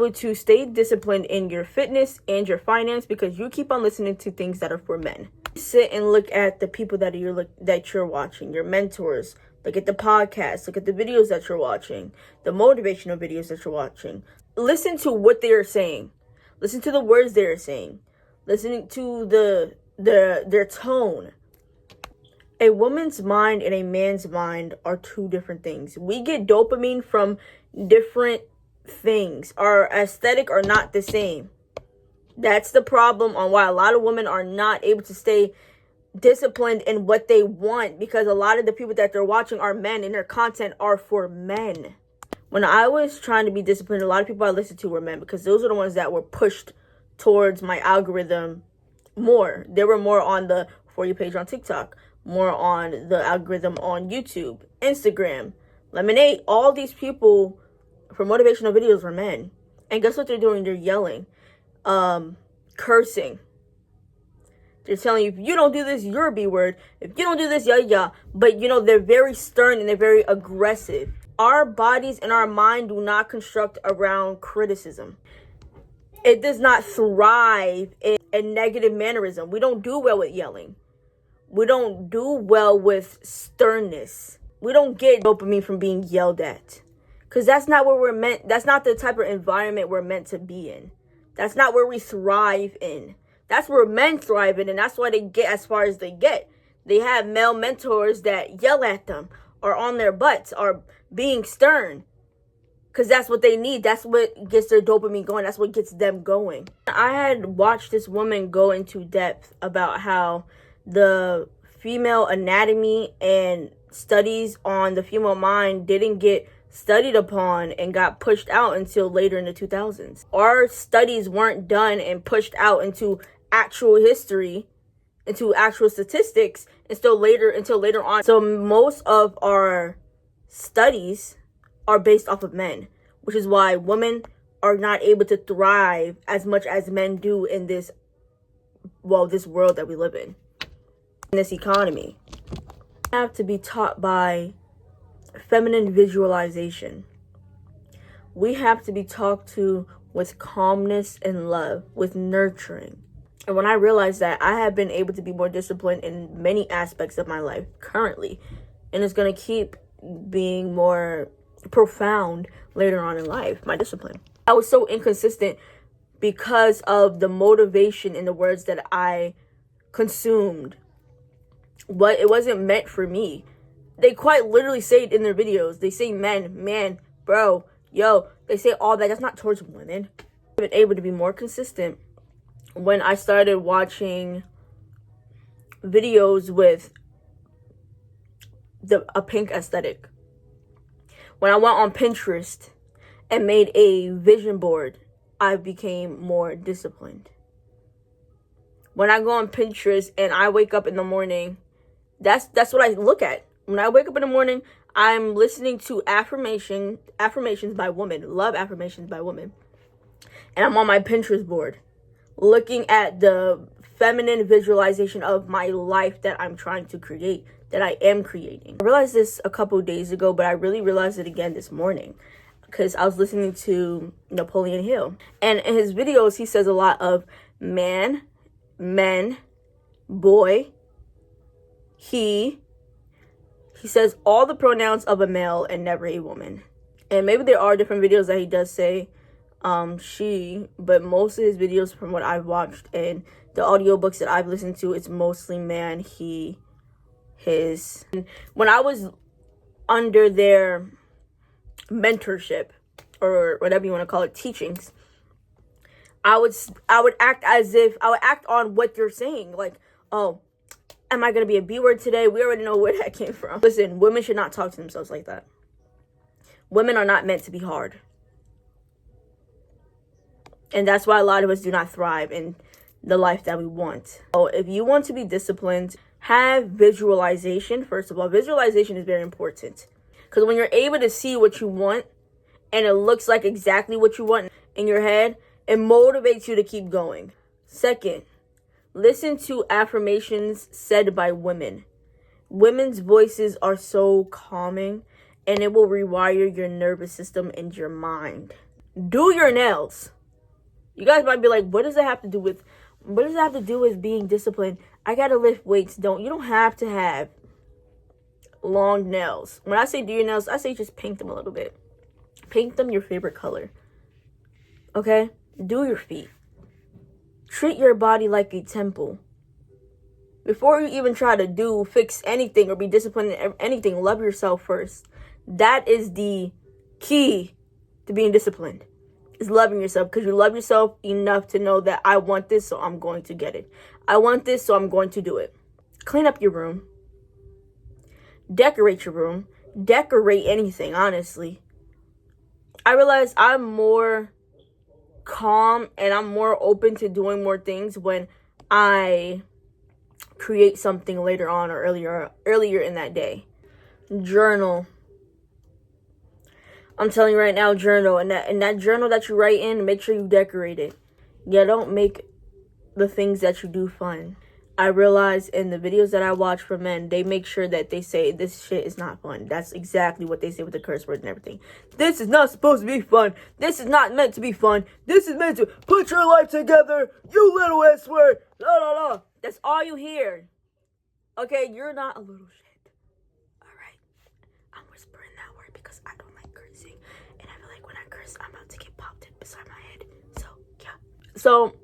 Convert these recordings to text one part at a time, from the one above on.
able to stay disciplined in your fitness and your finance because you keep on listening to things that are for men. Sit and look at the people that you're watching, your mentors. Look at the podcasts, look at the videos that you're watching, the motivational videos that you're watching. Listen to what they are saying. Listen to the words they are saying. Listening to their tone. A woman's mind and a man's mind are two different things. We get dopamine from different things. Our aesthetic are not the same. That's the problem on why a lot of women are not able to stay disciplined in what they want, because a lot of the people that they're watching are men and their content are for men. When I was trying to be disciplined, a lot of people I listened to were men because those are the ones that were pushed towards my algorithm more. They were more on the For You page on TikTok, more on the algorithm on YouTube, Instagram, Lemonade. All these people for motivational videos were men. And guess what they're doing? They're yelling, cursing. They're telling you, if you don't do this, you're a B word. If you don't do this, yeah. But, they're very stern and they're very aggressive. Our bodies and our mind do not construct around criticism. It does not thrive in a negative mannerism. We don't do well with yelling. We don't do well with sternness. We don't get dopamine from being yelled at. Because that's not where we're meant. That's not the type of environment we're meant to be in. That's not where we thrive in. That's where men thrive in, and that's why they get as far as they get. They have male mentors that yell at them, or on their butts, or being stern. Because that's what they need. That's what gets their dopamine going. That's what gets them going. I had watched this woman go into depth about how the female anatomy and studies on the female mind didn't get studied upon and got pushed out until later in the 2000s. Our studies weren't done and pushed out into actual history, into actual statistics until later on. So most of our studies are based off of men, which is why women are not able to thrive as much as men do in this world that we live in this economy. We have to be taught by feminine visualization. We have to be talked to with calmness and love, with nurturing. And when I realized that, I have been able to be more disciplined in many aspects of my life currently. And it's going to keep being more profound later on in life, my discipline. I was so inconsistent because of the motivation in the words that I consumed. It wasn't meant for me. They quite literally say it in their videos. They say men, man, bro, yo. They say all that. That's not towards women. I've been able to be more consistent when I started watching videos with a pink aesthetic. When I went on Pinterest and made a vision board, I became more disciplined. When I go on Pinterest and I wake up in the morning, that's what I look at. When I wake up in the morning, I'm listening to affirmations by women. Love affirmations by women. And I'm on my Pinterest board looking at the feminine visualization of my life that I'm trying to create, that I am creating. I realized this a couple days ago, but I really realized it again this morning because I was listening to Napoleon Hill. And in his videos, he says a lot of man, men, boy, he says all the pronouns of a male and never a woman. And maybe there are different videos that he does say she, but most of his videos from what I've watched and the audiobooks that I've listened to, it's mostly man, he, his. And when I was under their mentorship or whatever you want to call it, teachings, I would act on what you're saying. Like, oh, am I going to be a B word today? We already know where that came from. Listen, women should not talk to themselves like that. Women are not meant to be hard. And that's why a lot of us do not thrive in the life that we want. So if you want to be disciplined, have visualization. First of all, visualization is very important. Because when you're able to see what you want and it looks like exactly what you want in your head, it motivates you to keep going. Second, listen to affirmations said by women. Women's voices are so calming and it will rewire your nervous system and your mind. Do your nails. You guys might be like, what does that have to do with being disciplined? I gotta lift weights. You don't have to have long nails. When I say do your nails, I say just paint them a little bit. Paint them your favorite color. Okay? Do your feet. Treat your body like a temple. Before you even try to fix anything or be disciplined in anything, love yourself first. That is the key to being disciplined. Is loving yourself, because you love yourself enough to know that I want this, so I'm going to get it. I want this, so I'm going to do it. Clean up your room. Decorate your room. Decorate anything, honestly. I realize I'm more calm and I'm more open to doing more things when I create something later on or earlier in that day. Journal. I'm telling you right now, journal. And that journal that you write in, make sure you decorate it. Yeah, don't make the things that you do fun. I realize in the videos that I watch from men, they make sure that they say this shit is not fun. That's exactly what they say with the curse words and everything. This is not supposed to be fun. This is not meant to be fun. This is meant to put your life together, you little S word. La la la. That's all you hear. Okay, you're not a little shit. Alright? I'm whispering that word because I don't like cursing. And I feel like when I curse, I'm about to get popped beside my head. So, yeah. So,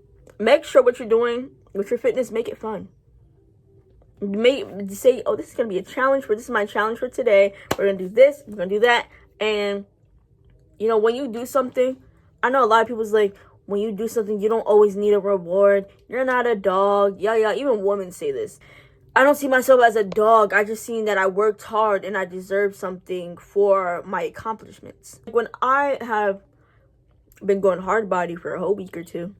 make sure what you're doing with your fitness, make it fun. Say, oh, this is going to be a challenge. This is my challenge for today. We're going to do this. We're going to do that. And, you know, when you do something, I know a lot of people's like, when you do something, you don't always need a reward. You're not a dog. Yeah. Even women say this. I don't see myself as a dog. I just seen that I worked hard and I deserve something for my accomplishments. When I have been going hard body for a whole week or two,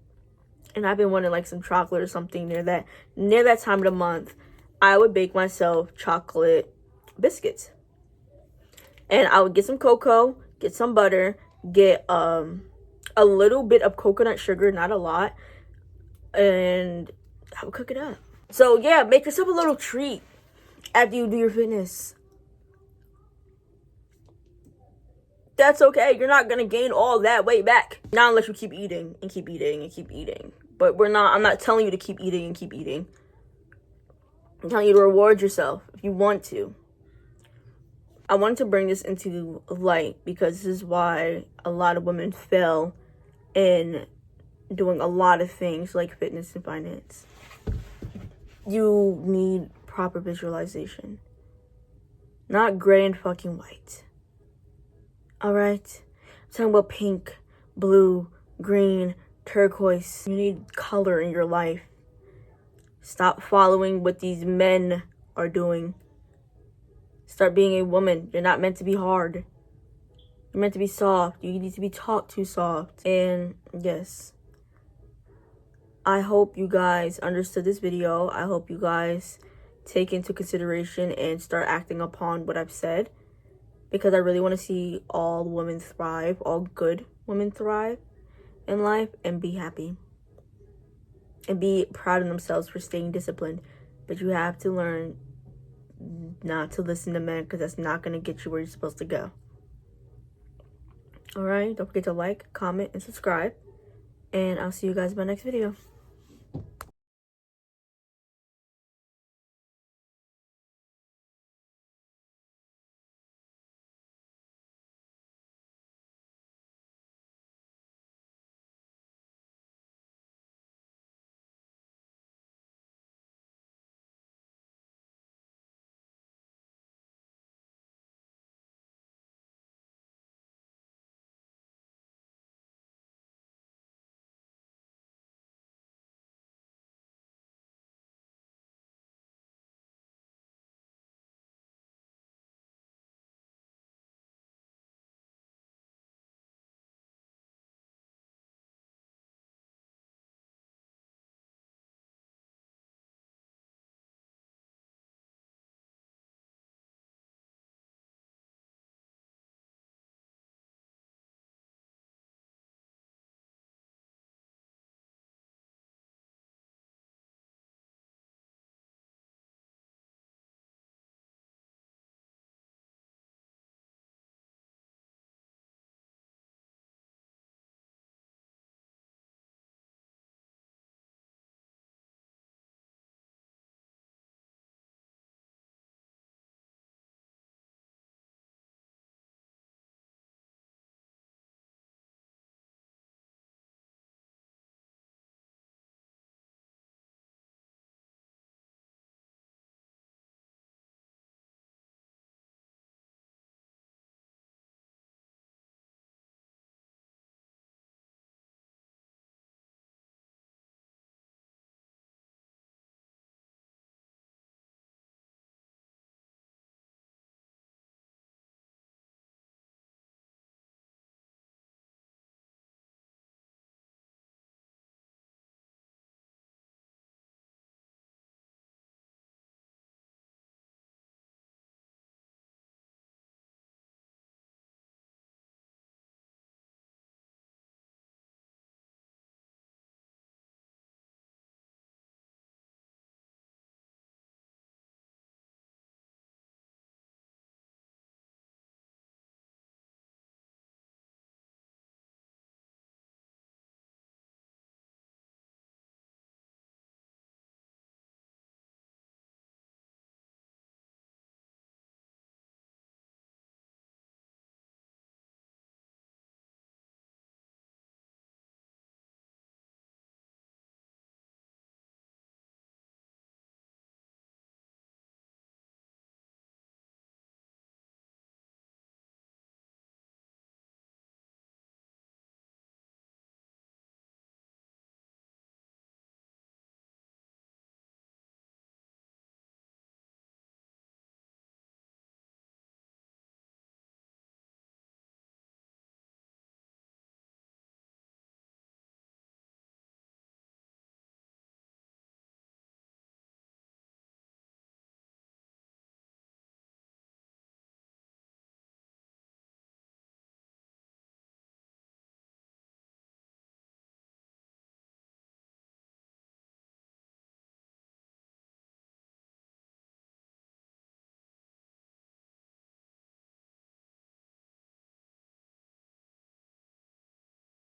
and I've been wanting like some chocolate or something near that time of the month, I would bake myself chocolate biscuits. And I would get some cocoa, get some butter, get a little bit of coconut sugar, not a lot, and I would cook it up. So yeah, make yourself a little treat after you do your fitness. That's okay. You're not gonna gain all that weight back. Not unless you keep eating and keep eating and keep eating. But I'm not telling you to keep eating and keep eating. I'm telling you to reward yourself if you want to. I wanted to bring this into light because this is why a lot of women fail in doing a lot of things like fitness and finance. You need proper visualization. Not gray and fucking white. Alright? I'm talking about pink, blue, green, turquoise. You need color in your life. Stop following what these men are doing. Start being a woman. You're not meant to be hard. You're meant to be soft. You need to be taught to soft. And yes, I hope you guys understood this video. I hope you guys take into consideration and start acting upon what I've said. Because I really want to see all women thrive, all good women thrive in life and be happy. And be proud of themselves for staying disciplined. But you have to learn not to listen to men because that's not going to get you where you're supposed to go. Alright, don't forget to like, comment, and subscribe. And I'll see you guys in my next video.